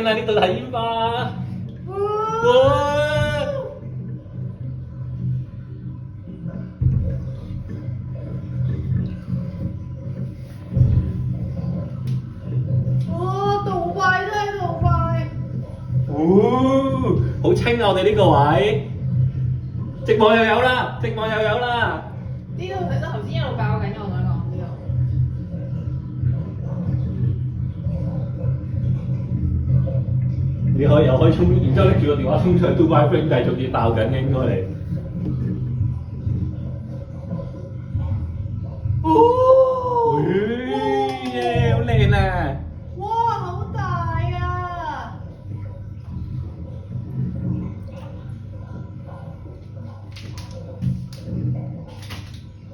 nè, đi tự thấy mà. Wow. tụ bài đây, tụ bài. Hổ tranh nào này đi cầu ấy. Trịch mồi dẻo ra, trịch mồi dẻo ra. Đi đâu thấy tao頭先一路爆緊我同你講呢度。你可以又可以衝，然之後拎住個電話衝出去 Dubai Frame 繼續要爆緊嘅應該你。哦！耶，好靚啊！哇，好大啊！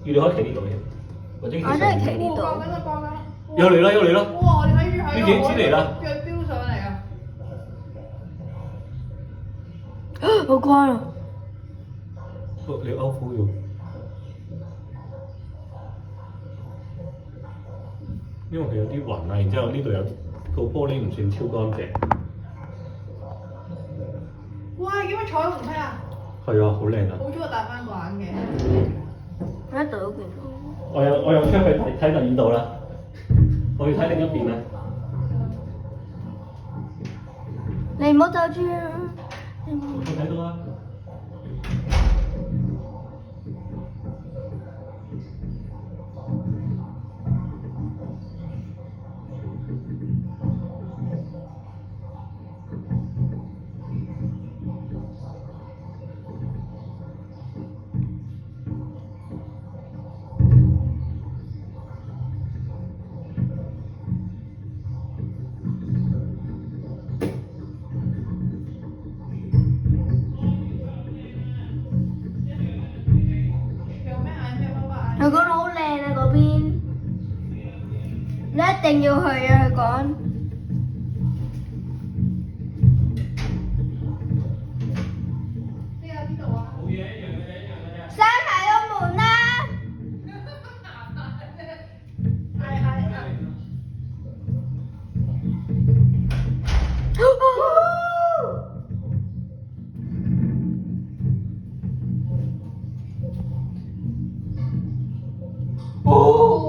要你可以企呢度嘅，或者企上面。我都係企呢度。爆緊啦，爆緊啦！又嚟啦，又嚟啦！哇！你睇住喺呢幾錢嚟啦？腳飆上嚟啊！好光啊！你 out 咗。因為佢有啲雲啊，然之後呢度有個玻璃唔算超乾淨。哇！點解彩虹色啊？係啊，好靚啊！好彩我戴翻個眼鏡。我喺度都見到。我有出去睇第二度啦，我要睇另一邊啦。你唔好走住啊！你唔好我睇到啦。佢講到好靚啊嗰邊，你一定要去啊！佢講。呢度啊！閂埋個門啦！哦！